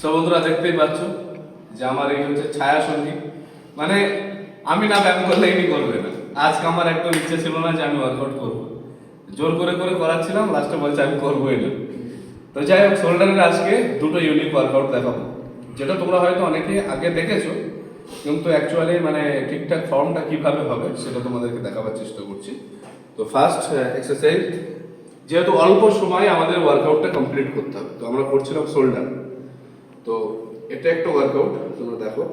সব বন্ধুরা দেখতেই পাচ্ছ যে আমার এই হচ্ছে ছায়া সঙ্গী, মানে আমি না ব্যায়াম করলে ইনি করবে না। আজকে আমার একটু ইচ্ছে ছিল না যে আমি ওয়ার্কআউট করবো, জোর করে করে করাচ্ছিলাম, লাস্টে বলছে আমি করবোই না। তো যাই হোক, শোল্ডারের আজকে দুটো ইউনিক ওয়ার্কআউট দেখাবো, যেটা তোমরা হয়তো অনেকে আগে দেখেছো, কিন্তু অ্যাকচুয়ালি মানে ঠিকঠাক ফর্মটা কিভাবে হবে সেটা তোমাদেরকে দেখাবার চেষ্টা করছি। তো ফার্স্ট এক্সারসাইজ, যেহেতু অল্প সময় আমাদের ওয়ার্কআউটটা কমপ্লিট করতে হবে, তো আমরা করছিলাম শোল্ডার। তো এটা একটা ওয়ার্কআউট, তোমরা দেখো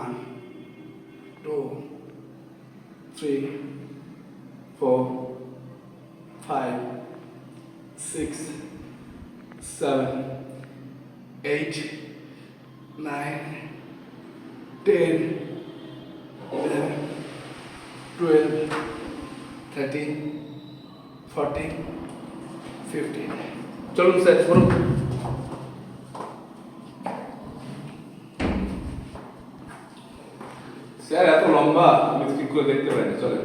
1 2 3 4 5 6 7 8 9 10 11 12 13 14 15। চলুন স্যার করুন। স্যার এত লম্বা আমি ঠিক করে দেখতে পাই না, চলেন।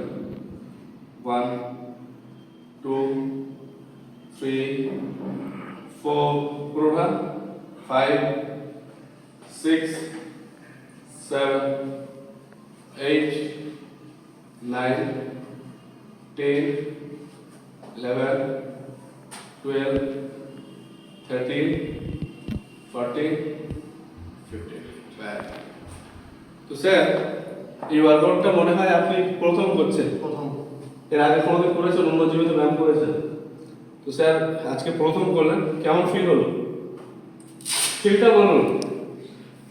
1 2 3 4 পুরোটা 5 6 7 8 9 10 11 12 13 14 15। তো স্যার এই ওয়ার্কআউটটা মনে হয় আপনি প্রথম করছেন। প্রথম এর আগে কোনোদিন করেছেন, অন্য জীবিত ব্যায়াম করেছেন? তো স্যার আজকে প্রথম করলেন, কেমন ফিল হলো? ফিলটা বলুন।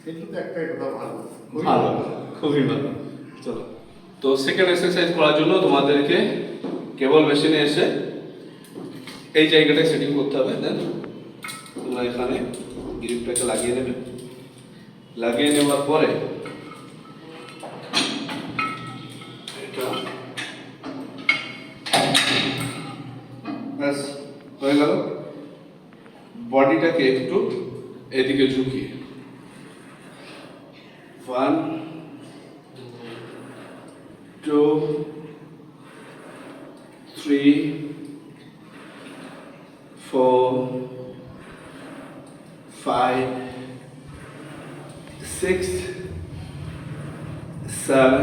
কিন্তু একটাই কথা, ভালো ভালো, খুবই ভালো। চলো, তো সেকেন্ড এক্সারসাইজ করার জন্য তোমাদেরকে কেবল মেশিনে এসে এই জায়গাটায় সেটিং করতে হবে। দেন তোমরা এখানে গ্রিপটাকে লাগিয়ে নেবে, লাগিয়ে নেওয়ার পরে এটা ব্যাস হয়ে গেল। বডিটাকে একটু এদিকে ঝুঁকিয়ে 1 2 3 4 5 6 7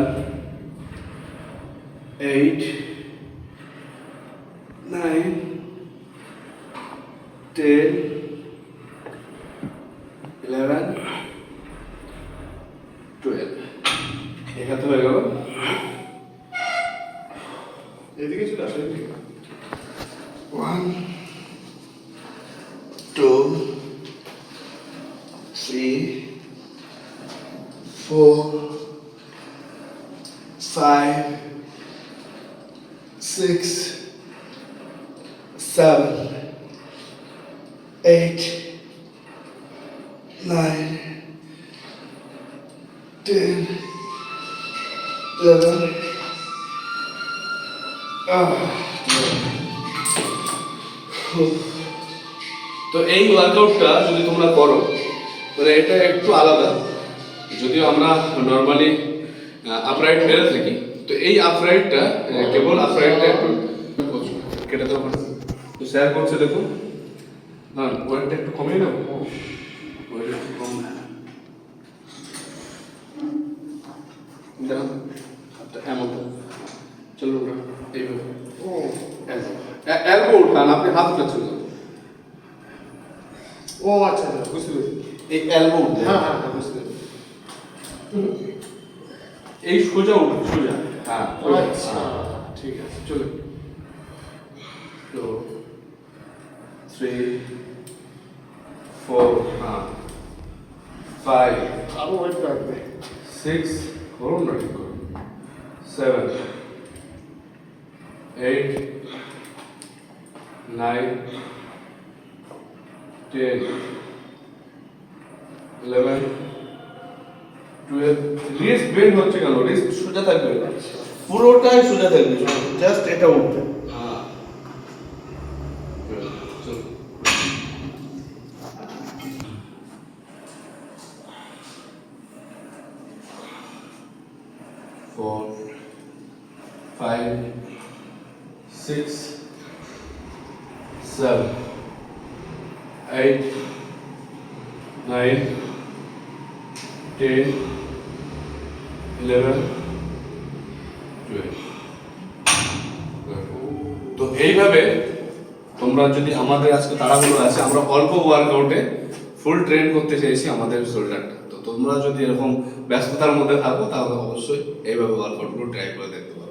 8 9 10 11 12। এখানে হয়ে গেল। এদিকে চলে আসো, এদিকে 1 2 3 4 5 6 7 8 9 10 11 তো এই ওয়ার্কআউটটা যদি তোমরা করো, মানে এটা একটু আলাদা। যদিও আমরা নর্মালি আপরাইট মেরে থাকি, তো এই আপরাইটটা কেবল আপরাইটটা একটু কেটে দেবো। তো স্যার করছে দেখুন, না ওয়েটটা একটু কমিয়ে নেবো, ওয়েটটা একটু কম না, দেখুন হাতটা এমন চলুন না এইভাবে। ও এলবো উঠান, আপনি হাত উঠাচ্ছেন না। ও আচ্ছা আচ্ছা, বুঝতে পেরেছি। এই এলবো উঠে, হ্যাঁ হ্যাঁ হ্যাঁ, বুঝতে পেরেছি। এই সোজা উঠুন, সোজা। হ্যাঁ আচ্ছা ঠিক আছে, চলুন। 2 3 4 হ্যাঁ 5 আরো ওয়েট রাখবে। 6 করুন না, ঠিক করুন। 7 8 9 10 11 12। রিস্ট বেন্ড হচ্ছে কেন? রিস্ট সোজা থাকবে, পুরোটাই সোজা থাকবে, জাস্ট এটা উঠবে। হ্যাঁ চলুন। 4 5 6 7 8 9, 10, 11, 12. তো এইভাবে তোমরা যদি আমাদের আজকে তাড়াহুড়ো আছে, আমরা অল্প ওয়ার্কআউটে ফুল ট্রেন করতে চাইছি আমাদের শোল্ডারটা। তো তোমরা যদি এরকম ব্যস্ততার মধ্যে থাকো তাহলে অবশ্যই এইভাবে ওয়ার্কআউটগুলো ট্রাই করে দেখতে পারো।